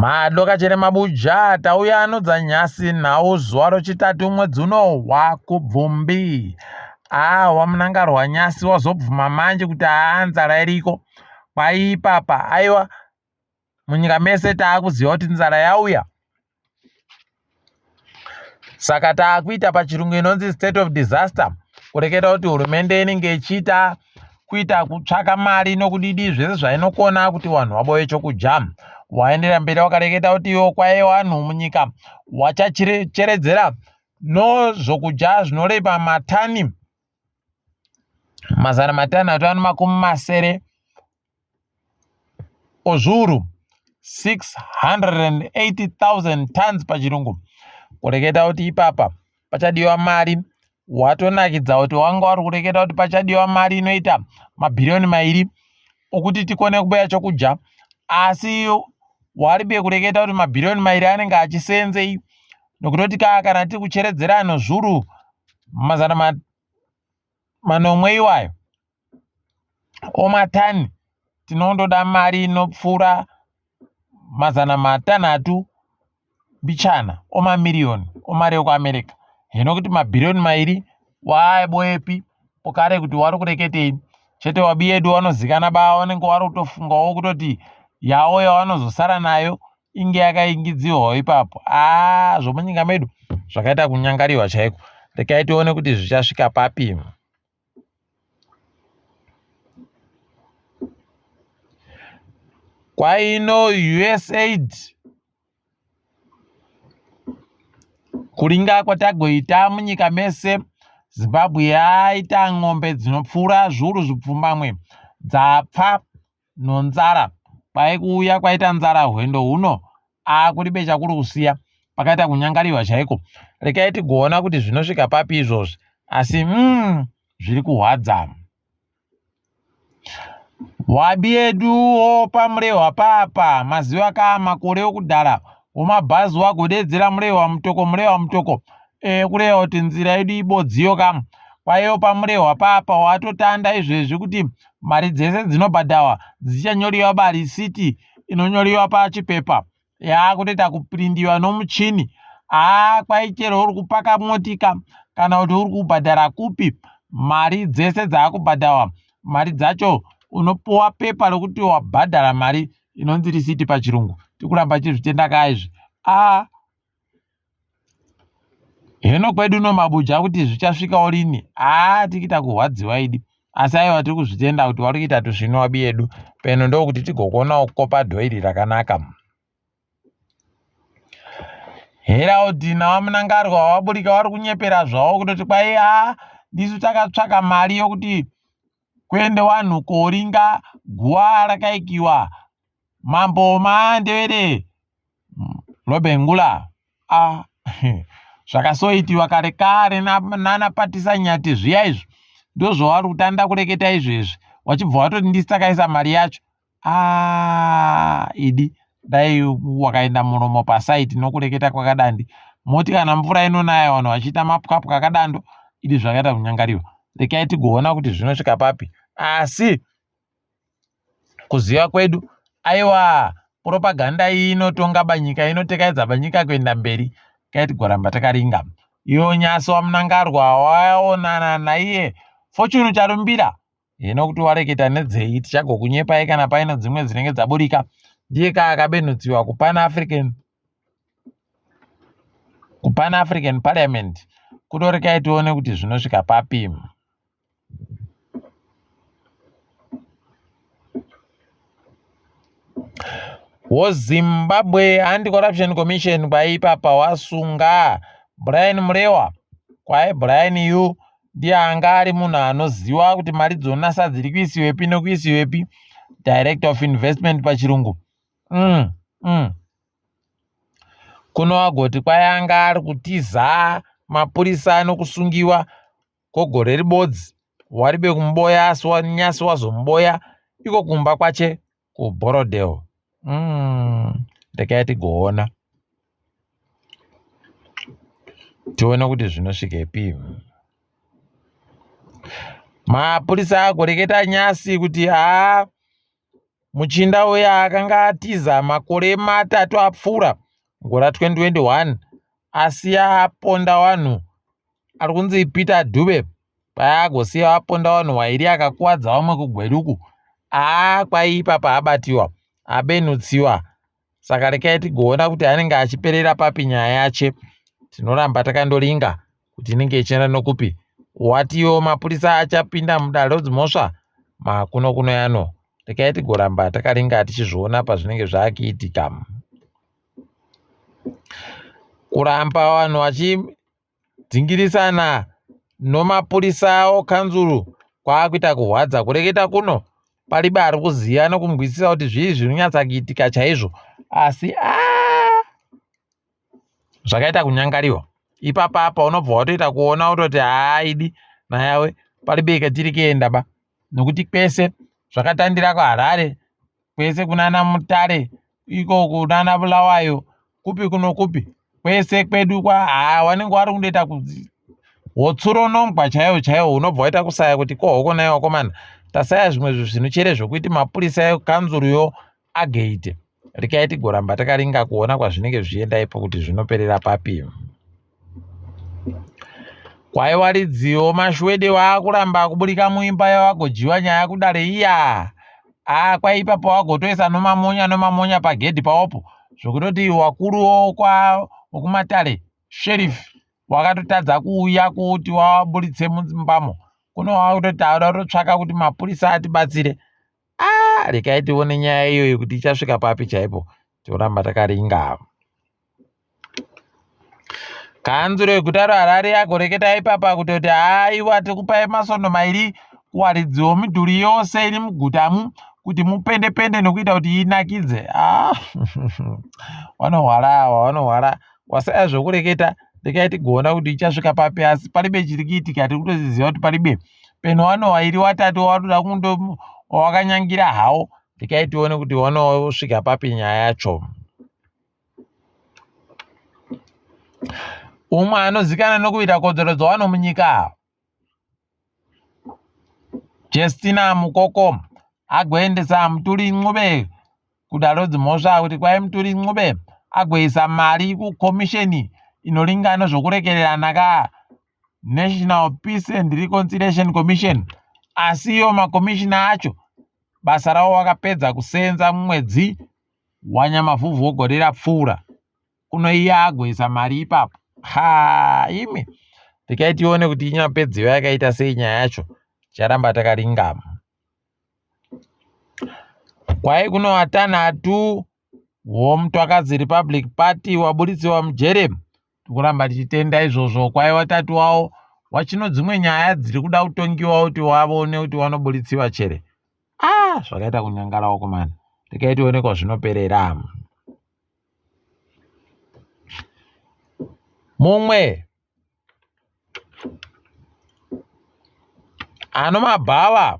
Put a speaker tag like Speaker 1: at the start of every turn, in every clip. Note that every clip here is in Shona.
Speaker 1: Madoka chere mabuja tauya anodza nyasi nhau zuva rechitatu mwedzi uno hwakubvumbi. Wamunangarwa nyasi wazobvuma manje kuti nzara iriko kwaipapa. Aiwa munyika mese taakuziva kuti nzara yauya. Saka taakuita pachirungu inonzi state of disaster, kureketa kuti hurumende inenge ichiita kuita kutsvaka mari nokudidi zvese zvainokona kuti vanhu vaboye chokudya. Waendera mberi wakareketa kuti iwo kwaiye vanhu munyika wachacheredzera nozvokudya zvinoreba matani mazana matanhatu makumi masere ozviuru 680,000 tons pachirungu. Kureketa kuti ipapa pachadiwa mari. Watonakidza kuti wanga wari kureketa kuti pachadiwa mari inoita mabhirioni 2 okuti tikone kuboya chokudya, asi waribe kureketa kuti mabhirioni 2 anenge achisenzei, nokutoti kana tiri kucheredzera anhu zviuru mazana manomwe iwayo omatani, tinondoda mari inopfuura mazana matanhatu bichana omamiriyoni omari yekuAmerica. Hino kuti mabhirioni 2 waiboyepi pokare kuti wari kureketei? Chete wabi yedu vanozikana bava vanenge vari kutofungawo kutoti yavo yavanozosara nayo inge yakaingidziwawo ipapo. Zvomunyika medu zvakaita kunyangariwa chaiko. Rekai tione kuti zvichasvika papi. Kwaino USAID kuringa kwatagoita munyika mese, Zimbabwe yaita ng'ombe dzinopfuura zviuru zvipfumbamwe dzapfa nonzara. Kwaikuuya kwaita nzara hwendo huno kuribe chakuri kusiya, pakaita kunyangariwa chaiko. Rekai tigoona kuti zvinosvika papi izvozvi, asi zviri kuhwadza. Wabi yeduwo pamurewa papa maziva makore okudhara womabhazi wagodedzera murewa mutoko kureva kuti nzira yedu ibodziyo kamwe. Kwaiyo pamurewa papa watotanda izvezvi kuti mari dzese dzinobhadhawa dzichanyoriwa parisiti inonyoriwa pachipepa yakutoita kuprindiwa nomuchini. Kwaichero uri kupaka motika kana kuti uri kubhadhara kupi, mari dzese dzaakubhadhawa, mari dzacho unopuwa pepa rokuti wabhadhara mari inonzi risiti pachirungu. Tikuramba chizvitenda kaizvi. Hino kwedu nomabuja kuti zvichasvikawo rini? Tikita kuhwadziwa idi. Asi aiwa tiri kuzvitenda kuti wari kuita tusvino wabi yedu. Peno ndokuti tigokona kukopa dhoiri rakanaka. Heraudhina wamunangarwa waburika wari kunyepera zvawo kutoti kwai ndisu takatsvaka mari yokuti kuende vanhu koringa guwa rakaikiwa mambo maandewere lobengula. Zvakasoitiwa kare kare nanapatisa nyati zviya izvi ndozvavari kutanda kureketa izvezvi, wachibva watoti ndisi takaisa mari yacho. Idi dai wakaenda muromo pasaiti nokureketa kwakadandi, moti kana mvura inonaya vanhu vachiita mapwapwa akadando, idi zvakaita kunyangariwa. Rekai tigoona kuti zvinosvika papi. Asi kuziva kwedu, aiwa propaganda iyi inotonga banyika, inotekaedza banyika kuenda mberi. Kai tigoramba takaringa. Iyo nyasi wamunangarwa waonana naiye Fortune charumbira. Hino kuti wareketa nedzei tichagokunyepai kana paino dzimwe dzinenge dzaburika. Ndiye akabenutsiwa kuPan African Parliament. Kutorekai tione kuti zvinosvika papi. Zimbabwe Anti-Corruption Commission kwaipapa wasunga Brian Murewa. Kwai Brian ndiye anga ari munhu anoziva kuti mari dzonasa dziri kuisiwepi nokuisiwepi, Director of Investment pachirungu. Kuno wagoti kwai anga ari kutiza mapurisa nokusungiwa kogore ribodzi, waribe kumboya asi nyasi wazomuboya iko kumba kwache kuBorodale. Rekai tigoona tione kuti zvinosvikepi. Mapurisa agoreketa nyasi kuti muchinda uya akanga atiza makore 3 apfuura ngora 2021 asi aponda vanhu ari kunzi Peter Dube paagosiya vaponda vanhu 2 akakuwadza vamwe kugweduku. Kwaipa paabatiwa abenutsiwa. Saka rekai tigoona kuti anenge achiperera papi nyaya yache. Tinoramba takandoringa kuti inenge ichienda nokupi. Watiwo mapurisa achapinda muDarodzimhosva makuno yano. Rekai tigoramba takaringa tichizviona pazvinenge zvakiitika. Kuramba vanhu vachidzingirisana nomapurisa okanzuru kwakuita kuhwadza. Kureketa kuno palibe ari kuziya nokumugwisisa kuti zvii zvinonyatsakuitika chaizvo. Asi zvakaita kunyangariwa. Ipapa unobva watoita kuona utoti haidi nayawe palibe katiri kuenda ba. Nokuti kwese zvakatandira kuHarare, kwese kunana Mutare, iko kunana Bulawayo, kupi kuno kupi. Kwese kwedu wanenge wari kundoita hotsuronongwa chaiwo unobva waita kusaya kuti kohoko nayo wakomana. Tasaya zvimwe zvinochere zvokuti mapurisa ekanzuruyo ageite. Rekai tigoramba takaringa kuona kwazvinenge zvichienda ipo kuti zvinoperera papi. Kwaiwaridziwo mashwede waakuramba kuburika muimba yavagojiwa nyaya kudare iya. Kwaipapo wagotoisa nomamonya pagedhi pawopo zvokutoti wakuruwo wekumatare sheriff wakatotadza kuuya kuti waburitse mudzimbamo. Kuno wakutoti auda kutotsvaka kuti mapurisa atibatsire. Rekai tione nyaya iyoyo kuti ichasvika papi chaipo. Tioramba takaringa. Kanzuro yeguta reHarare agoreketa ipapa kutoti aiwa tikupai masondo 2 kuwaridziwo midhuri yose iri mugutamu kuti mupende nokuita kuti inakidze. Vanohwara wasaya zvokureketa. Rekai tigoona kuti ichasvika papi asi palibe chiri kuitika. Tiri kutoziziva kuti palibe peno vanhu 2 3 watoda kundo wakanyangira hawo. Rekai tione kuti vanosvika papi nyaya yacho. Umwe anozikana nokuita kodzero dzavanhu munyika, Justina Mukoko, agoendesa Muturi Ncube kuDarodzimhosva kuti kwai Muturi Ncube agoisa mari kukomisheni inoringana zvokurekererana National Peace and Reconciliation Commission. Asi iyo makomishina acho basa ravo wakapedza kusenza mumwedzi waNyamavhuvhu wegore rapfuura. Kuno iye agoisa mari ipapo. Imi rekai tione kuti inyapedzero yakaita sei nyaya yacho. Ticharamba takaringa. Kwai kuno watanhatu woMutwakazi Republic Party waburitsiwa mujere. Tikuramba tichitenda izvozvo. Kwai watatu wawo wachino dzimwe nyaya dziri kuda kutongiwa kuti wavone kuti wanoburitsiwa chere. Zvakaita kunyangarawo kumana. Rekai tione kwazvinoperera. Mumwe anomabhava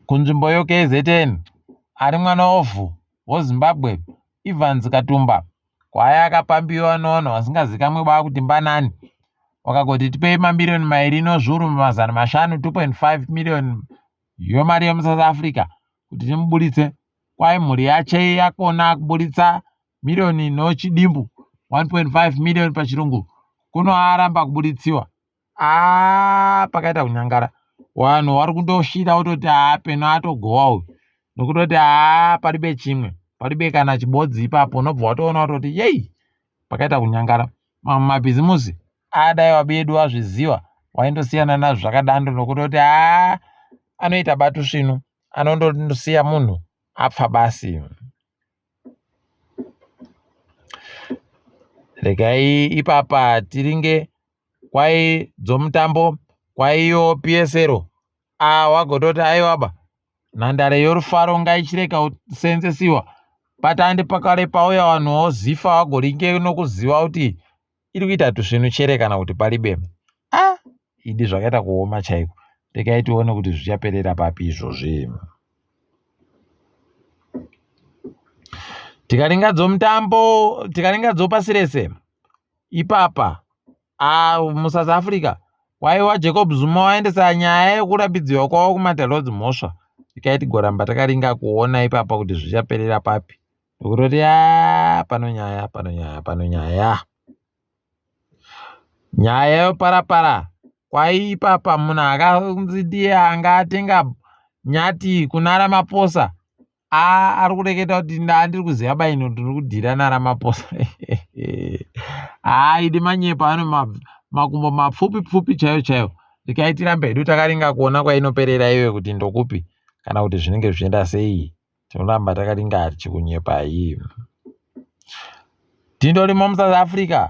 Speaker 1: kunzvimbo yoKZN ari mwana wovhu woZimbabwe Evans Katumba kwaya akapambiwa nevanhu vasingazikamwe baa kuti mbanani. Wakagoti tipei mamiliyoni 2 nozviuru 500 2.5 miliyoni yomari yomuSouth Africa kuti timuburitse. Kwai mhuri yache yakona kuburitsa miliyoni nochidimbu 1.5 miliyoni pachirungu. Kuno aramba kuburitsiwa. Pakaita kunyangara. Vanhu vari kundoshira kutoti peno atogowa uyu. Nokutoti palibe chimwe. Palibe kana chibodzi ipapo. Unobva watoona kutoti yei. Pakaita kunyangara. Mabhizimusi adai wabedu wazviziva. Waindosiyana nazvo zvakadando nokutoti anoita batu svinu. Anondosiya munhu apfa basi. Regai ipapa tiringe kwai dzomutambo kwaiyo PSL wagototi aiwaba nhandare yorufaro ngaichireka kusenzesiwa patande pakare pauya vanhu vozifa vagoringe nokuziva kuti iri kuita tusvinu chere kana kuti palibe. Idi zvakaita kuoma chaiko. Rekai tione kuti zvichaperera papi izvozvi. Tikaringa dzomutambo, tikaringa dzopasi rese ipapa muSouth Africa waiwa Jacob Zuma waendesa nyaya yekurapidziwa kwawo kumaDarodzimhosva. regai tigoramba takaringa kuona ipapa kuti zvichaperera papi. Ndokuroti panonyaya nyaya yoparapara kwaipapa munhu akanzi ndiye anga atenga nyati kuna Ramaphosa. Ari kureketa kuti ndiri kuziva baino ndiri kudhira naRamaphosa. Idi manyepa ano makumbo mapfupi chaiyo. Regai tirambe hedu takaringa kuona kwainoperera iwe kuti ndokupi kana kuti zvinenge zvichienda sei. Tinoramba takaringa tichikunyepa iyi. Tindorimo muSouth Africa.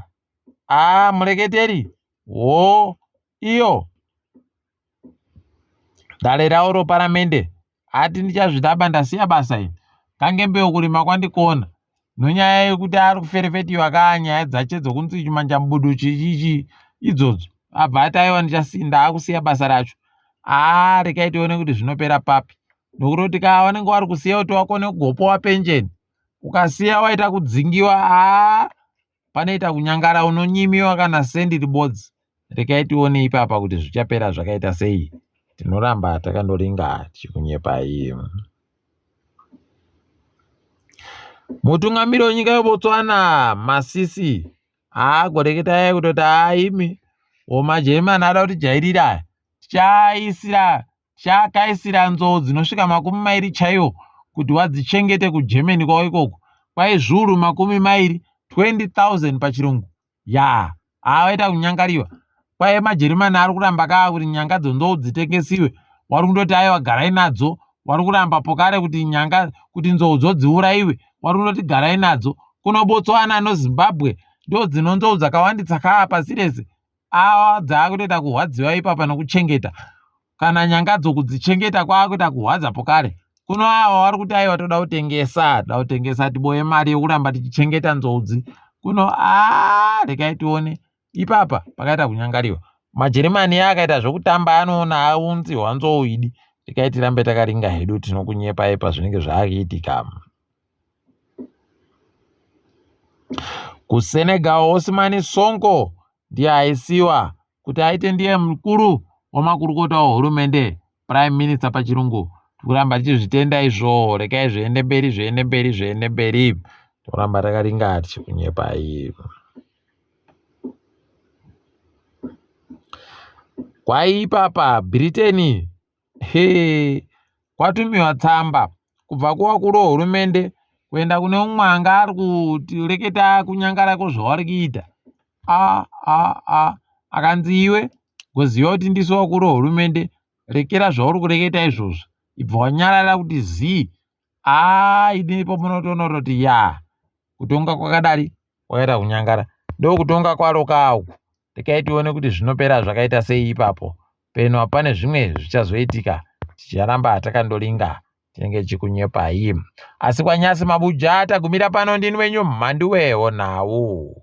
Speaker 1: Mureketeri iyo dare ravo roparamende ati ndichazvidaba ndasiya basa ini kange mbeu kurima kwandikona nonyaya yekuti ari kuferefetiwa kanyaya dzache dzokunzi chimanja mbudu chichichi idzodzo abva ati aiwa ndichasinda akusiya basa racho. Regai tione kuti zvinopera papi. Nokuroti vanenge vari kusiya kuti wakone kugopowa penjeni ukasiya waita kudzingiwa panoita kunyangara unonyimiwa kana sendi ribodzi. Regai tione ipapa kuti zvichapera zvakaita sei. Tinoramba takandoringa tichikunyepa iyi. Mutungamiri wenyika yeBotswana Masisi goreketa kutoti imi maJeremani ada kuti jairira chakaisira nzou dzinosvika 20 chaiwo kuti wadzichengete kuGermany kwawo ikoko. Kwai zviuru 20 20,000 pachirungu. Waita kunyangariwa. Kwai maJeremani ari kuramba kuti nyanga dzonzou dzitengesiwe. Wari kundoti aiwa garai nadzo. Wari kuramba pokare kuti nyanga kuti nzoudzo dziuraiwe. Wari kundoti garai nadzo. Kuno Botswana noZimbabwe ndo dzino nzou dzakawanditsa pasi rese. Dzakutoita kuhwadziwa ipapa nokuchengeta. Kana nyangadzo kudzichengeta kwakuita kuhwadza pokare. Kuno wari kuti aiwa toda kutengesa tiboye mari yokuramba tichichengeta nzoudzi. Kuno regai tione ipapa pakaita kunyangariwa. maJeremani akaita zvokutamba anoona aunzi hwanzou idi. Regai tirambe takaringa hedu tinokunyepa ipa zvinenge zvaakuitika. KuSenegal Osman Sonko ndiye aisiwa kuti aite ndiye mukuru wamakurukota wehurumende, prime minister pachirungu. Tikuramba tichizvitenda izvo. Regai zviende mberi. Tikuramba takaringa tichikunyepa iyi. Kwaipapa Britain kwatumiwa tsamba kubva kuvakuru vehurumende kuenda kune umwe anga ari kutireketa kunyangara kwezvavari kuita. Akanzi iwe goziva kuti ndisu vakuru vehurumende, rekera zvauri kureketa izvozvo. Ibva wanyarara kuti zii. Inepo munotoona kuti kutonga kwakadari kwakaita kunyangara. Ndokutonga kwaro kauku. Regai tione kuti zvinopera zvakaita sei ipapo. Peno hapane zvimwe zvichazoitika. Ticharamba takandoringa tinenge tichikunyepa iyi. Asi kwanyasi mabuja tagumira pano ndini wenyu Mhanduwe Wenhau.